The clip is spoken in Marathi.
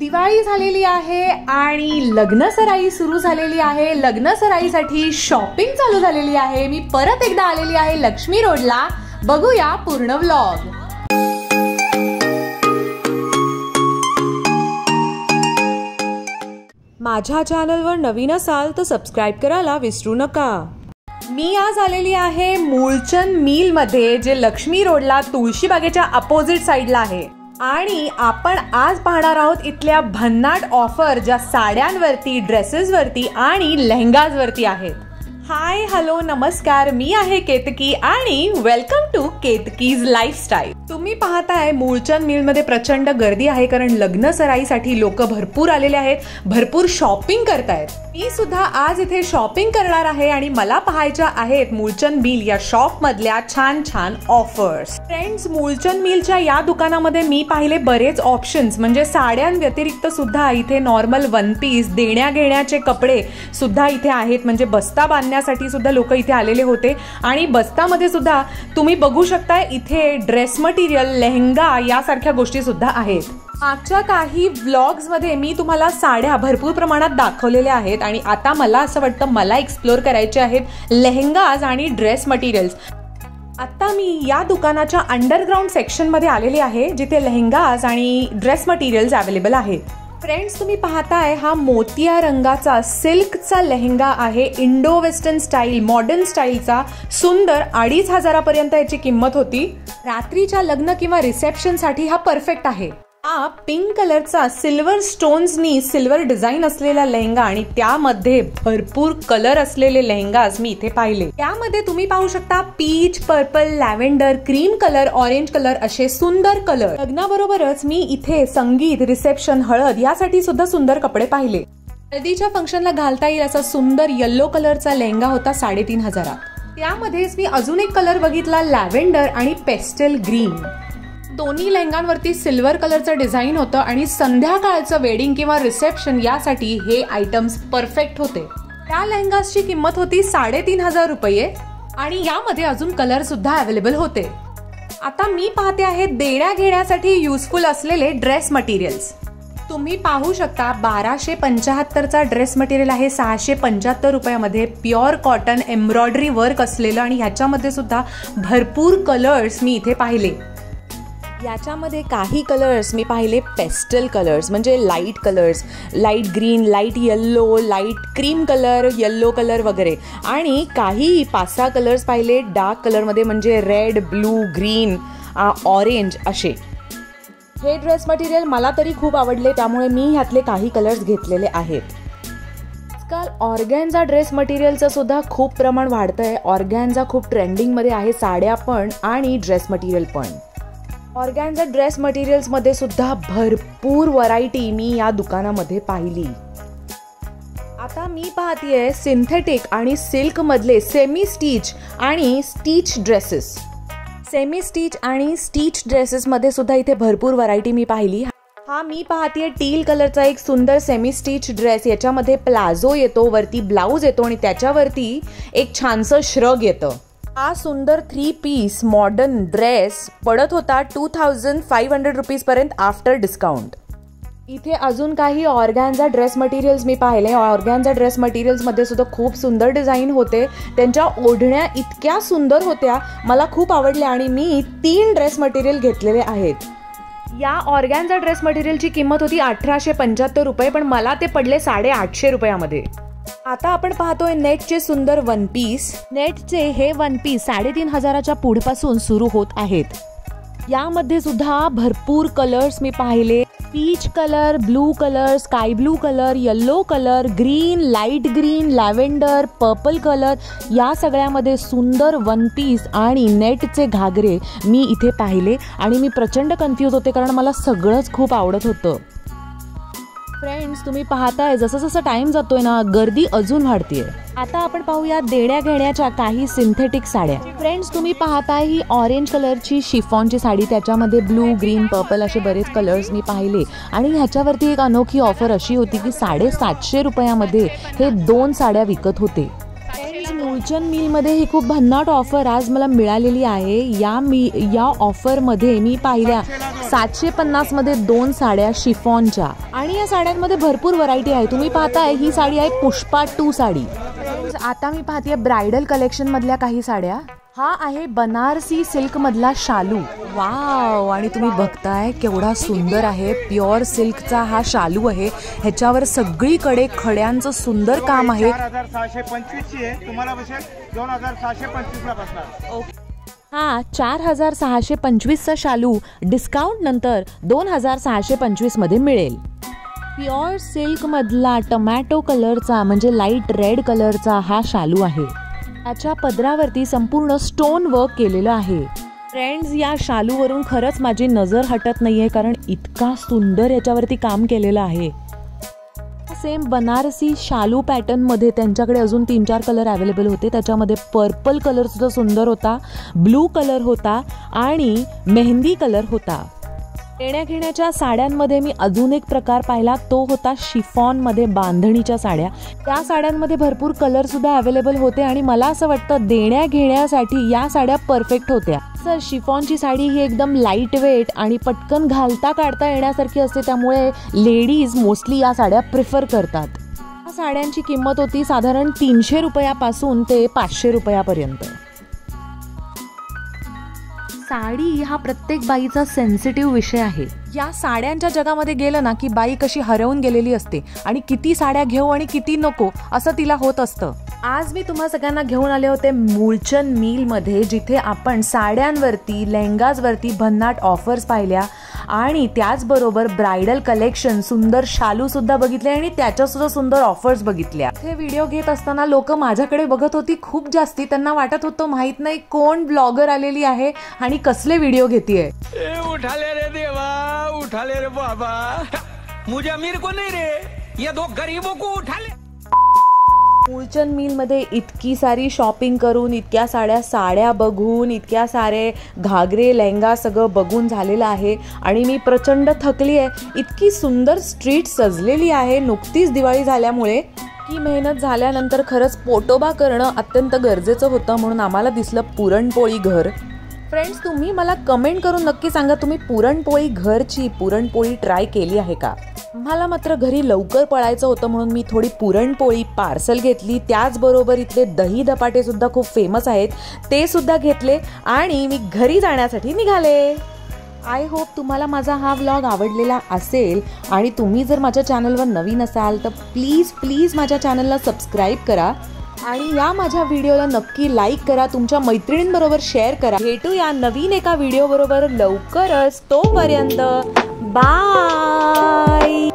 दिवाळी झालेली आहे आणि लग्नसराई सुरू झालेली आहे. लग्नसराईसाठी शॉपिंग चालू झालेली आहे. मी परत एकदा आलेली आहे लक्ष्मी रोडला. बघूया पूर्ण व्लॉग. माझ्या चॅनलवर नवीन असाल तर सबस्क्राईब करायला विसरू नका. मी आज आलेली आहे मूळचंद मिल मध्ये, जे लक्ष्मी रोडला तुळशीबागेच्या अपोजिट साइडला आहे. आणि आपण आज पाहणार आहोत इथल्या भन्नाट ऑफर, ज्या साड्यांवरती, ड्रेसेसवरती आणि लेहंगाजवरती आहेत. हाय, हॅलो, नमस्कार. मी आहे केतकी आणि वेलकम टू केतकीज लाईफस्टाईल. तुम्ही पाहताय मूळचंद मिल मध्ये प्रचंड गर्दी आहे, कारण लग्न सराईसाठी लोक भरपूर आलेले आहेत, भरपूर शॉपिंग करतायत. मी सुद्धा आज इथे शॉपिंग करणार आहे आणि मला पाहायच्या आहेत मूळचंद मिल या शॉप मधल्या छान छान ऑफर्स. फ्रेंड्स, मूळचंद मिलच्या या दुकानामध्ये मी पाहिले बरेच ऑप्शन्स, म्हणजे साड्यांव्यतिरिक्त सुद्धा इथे नॉर्मल वन पीस, देण्या घेण्याचे कपडे सुद्धा इथे आहेत. म्हणजे बस्ता बांधण्यासाठी सुद्धा लोक इथे आलेले होते आणि बस्तामध्ये सुद्धा तुम्ही बघू शकताय इथे ड्रेस मटेरियल, लेहंगा यासारख्या गोष्टी सुद्धा आहेत. मागच्या काही व्लॉग्स मध्ये मी तुम्हाला साड्या भरपूर प्रमाणात दाखवलेल्या आहेत आणि आता मला असं वाटतं मला एक्सप्लोर करायचे आहेत लेहंगाज आणि ड्रेस मटेरियल्स. आता मी या दुकानाच्या अंडरग्राऊंड सेक्शन मध्ये आलेले आहे, जिथे लेहंगाज आणि ड्रेस मटेरियल्स अवेलेबल आहेत. फ्रेंड्स, तुम्ही पाहताय हा मोतिया रंगाचा सिल्कचा लेहंगा आहे. इंडो वेस्टर्न स्टाईल, मॉडर्न स्टाईलचा, सुंदर. 2500 पर्यंत याची किंमत होती. रात्रीच्या लग्न किंवा रिसेप्शन साठी हा परफेक्ट आहे. हा पिंक कलरचा सिल्वर स्टोन्सनी सिल्वर डिझाईन असलेला लेहंगा आणि त्यामध्ये भरपूर कलर असलेले लेहंगाज मी इथे पाहिले. त्यामध्ये तुम्ही पाहू शकता peach, purple, lavender, cream colour, orange colour असे सुंदर कलर. लग्नाबरोबरच मी इथे संगीत, रिसेप्शन, हळद यासाठी सुद्धा सुंदर कपडे पाहिले. हळदीच्या फंक्शनला घालता येईल असा सुंदर येलो कलरचा लेहंगा होता 3500. त्यामध्येच मी अजून एक कलर बघितला, लॅव्हेंडर आणि पेस्टल ग्रीन. दोन्ही लेहंगांवरती सिल्वर कलरचं डिझाईन होतं आणि संध्याकाळचं वेडिंग किंवा रिसेप्शन यासाठी हे आयटम्स परफेक्ट होते. त्या लेहंगाची किंमत होती 3500 रुपये आणि यामध्ये अजून कलर सुद्धा अवेलेबल होते. आता मी पाहते आहे देण्या घेण्यासाठी युजफुल असलेले ड्रेस मटेरियल्स. तुम्ही पाहू शकता 1275चा ड्रेस मटेरियल आहे 675 रुपयामध्ये. प्युअर कॉटन, एम्ब्रॉयडरी वर्क असलेलं आणि ह्याच्यामध्ये सुद्धा भरपूर कलर्स मी इथे पाहिले. याच्यामध्ये काही कलर्स मी पाहिले पेस्टल कलर्स, म्हणजे light colours, light green, light yellow, light cream colour, yellow colour वगैरे. आणि काही 5-6 कलर्स पाहिले डार्क कलरमध्ये, म्हणजे रेड, ब्लू, ग्रीन, ऑरेंज असे. हे ड्रेस मटेरियल मला तरी खूप आवडले, त्यामुळे मी ह्यातले काही कलर्स घेतलेले आहेत. आजकाल ऑर्गॅन्झा ड्रेस मटेरियलचं सुद्धा खूप प्रमाण वाढतंय. ऑर्गॅन्झा खूप ट्रेंडिंगमध्ये आहे, साड्या पण आणि ड्रेस मटेरियल पण. ऑर्गॅन्झा ड्रेस मटेरियल्स मध्ये सुद्धा भरपूर व्हरायटी मी या दुकानामध्ये पाहिली. आता मी पाहतेय सिंथेटिक आणि सिल्क मधले सेमी स्टिच आणि स्टिच ड्रेसेस. सेमी स्टिच आणि स्टिच ड्रेसेस मध्ये सुद्धा इथे भरपूर व्हरायटी मी पाहिली. हा मी पाहतेय टील कलरचा एक सुंदर सेमी स्टिच ड्रेस. याच्यामध्ये प्लाझो येतो, वरती ब्लाउज येतो आणि त्याच्यावरती एक छानसं श्रग येतं. हा सुंदर 3 पीस मॉडर्न ड्रेस पडत होता 2500 रुपीज पर्यंत आफ्टर डिस्काउंट. इथे अजून काही ऑर्गॅन्झा ड्रेस मटेरियल्स मी पाहिले. ऑर्गॅन्झा ड्रेस मटेरियल्स मध्ये सुद्धा खूप सुंदर डिझाईन होते. त्यांच्या ओढण्या इतक्या सुंदर होत्या, मला खूप आवडल्या आणि मी 3 ड्रेस मटेरियल घेतलेले आहेत. या ऑर्गॅन्झा ड्रेस मटेरियलची किंमत होती 1875 रुपये, पण मला ते पडले 850 रुपयामध्ये. आता आपण पाहतोय नेटचे सुंदर वन पीस. नेटचे हे वन पीस 3500च्या पुढपासून सुरू होत आहेत. यामध्ये सुद्धा भरपूर कलर्स मी पाहिले. Peach colour, blue colour, sky blue colour, yellow colour, green, light green, lavender, purple colour या सगळ्यामध्ये सुंदर वन पीस आणि नेटचे घागरे मी इथे पाहिले आणि मी प्रचंड कन्फ्यूज होते, कारण मला सगळंच खूप आवडत होतं. फ्रेंड्स, तुम्ही पाहताय जसं जसं टाइम जातोय ना, गर्दी अजून वाढतीये. आता आपण पाहूया देण्या घेण्याच्या काही सिंथेटिक साड्या. फ्रेंड्स, तुम्ही पाहताय ही ऑरेंज कलरची शिफॉनची साडी. त्याच्यामध्ये ब्लू, ग्रीन, पर्पल असे बरेच कलर्स मी पाहिले आणि ह्याच्यावरती एक अनोखी ऑफर अशी होती की 750 रुपयामध्ये हे 2 साड्या विकत होते. मूलचंद मिलमध्ये ही खूप भन्नाट ऑफर आज मला मिळालेली आहे. या ऑफरमध्ये मी पाहिल्या 750 मध्ये 2 साड्या शिफॉनच्या, आणि या साड्यांमध्ये भरपूर व्हरायटी आहे. तुम्ही पाहताय ही साडी आहे पुष्पा 2 साडी. आता मी पाहतेय ब्रायडल कलेक्शन मधल्या काही साड्या. हा आहे बनारसी सिल्क मधला शालू. वाव, आणि तुम्ही बघताय केवढा सुंदर आहे. प्युअर सिल्कचा हा शालू आहे. ह्याच्यावर सगळीकडे खड्यांचं सुंदर काम आहे. 4625 ची आहे, तुम्हाला बसेल 2625 ला बसणार. हा 4625 चा शालू डिस्काउंट नंतर 2625 मध्ये मिळेल. प्युअर सिल्क मधला टोमॅटो कलरचा म्हणजे लाईट रेड कलरचा हा शालू आहे. त्याच्या पदरावरती संपूर्ण स्टोन वर्क केलेलं आहे. फ्रेंड्स, या शालूवरून खरंच माझी नजर हटत नाहीये, कारण इतका सुंदर याच्यावरती काम केलेलं आहे. सेम बनारसी शालू पॅटर्न मध्ये त्यांच्याकडे अजून 3-4 कलर अवेलेबल होते. त्याच्यामध्ये पर्पल कलर सुद्धा सुंदर होता, ब्लू कलर होता आणि मेहंदी कलर होता. देण्या घेण्याच्या साड्यांमध्ये मी अजून एक प्रकार पाहिला, तो होता शिफॉन मध्ये बांधणीच्या साड्या. त्या साड्यांमध्ये भरपूर कलर सुद्धा अवेलेबल होते आणि मला असं वाटतं देण्या घेण्यासाठी या साड्या परफेक्ट होत्या. सर, शिफॉनची साडी ही एकदम लाईट वेट आणि पटकन घालता काढता येण्यासारखी असते, त्यामुळे लेडीज मोस्टली या साड्या प्रिफर करतात. या साड्यांची किंमत होती साधारण 300 रुपयापासून ते 500 रुपयापर्यंत. साडी हा प्रत्येक बाईचा सेन्सिटिव्ह विषय आहे. या साड्यांच्या जगामध्ये गेलं ना की बाई कशी हरवून गेलेली असते आणि किती साड्या घेऊ आणि किती नको असं तिला होत असतं. आज मी तुम्हा सगळ्यांना घेऊन आले होते मूलचंद मिलमध्ये, जिथे आपण साड्यांवरती, लेहंगाजवरती भन्नाट ऑफर्स पाहिल्या आणि त्याचबरोबर ब्रायडल कलेक्शन, सुंदर शालू सुद्धा बघितले आणि त्याच्या सुद्धा सुंदर ऑफर्स बघितल्या. हे व्हिडिओ घेत असताना लोक माझ्याकडे बघत होती खूप जास्ती. त्यांना वाटत होतं माहित नाही कोण ब्लॉगर आलेली आहे आणि कसले व्हिडिओ घेतीये. उठाले रे देवा, उठाले रे बाबा, मुझे अमीर को नहीं रे, ये 2 गरीबों को उठाले. मूलचंद मिलमध्ये इतकी सारी शॉपिंग करून, इतक्या साड्या बघून, इतक्या सारे घागरे, लेहंगा सगळं बघून झालेलं आहे आणि मी प्रचंड थकली आहे. इतकी सुंदर स्ट्रीट सजलेली आहे. नुकतीच दिवाळी झाल्यामुळे की मेहनत झाल्यानंतर खरंच पोटोबा करणं अत्यंत गरजेचं होतं, म्हणून आम्हाला दिसलं पुरणपोळी घर. फ्रेंड्स, तुम्ही मला कमेंट करून नक्की सांगा, तुम्ही पुरणपोळी घरची पुरणपोळी ट्राय केली आहे का? मला मात्र घरी लवकर पळायचं होतं म्हणून मी थोडी पुरणपोळी पार्सल घेतली. त्याचबरोबर इथले दही धपाटे सुद्धा खूप फेमस आहेत, ते सुद्धा घेतले आणि मी घरी जाण्यासाठी निघाले. आय होप तुम्हाला माझा हा व्लॉग आवडलेला असेल आणि तुम्ही जर माझ्या चॅनलवर नवीन असाल तर प्लीज माझ्या चॅनलला सबस्क्राईब करा आणि या माझ्या व्हिडिओला नक्की लाईक करा, तुमच्या मैत्रिणींबरोबर शेअर करा. भेटूया नवीन एका व्हिडिओ बरोबर लवकरच. तोपर्यंत बाय.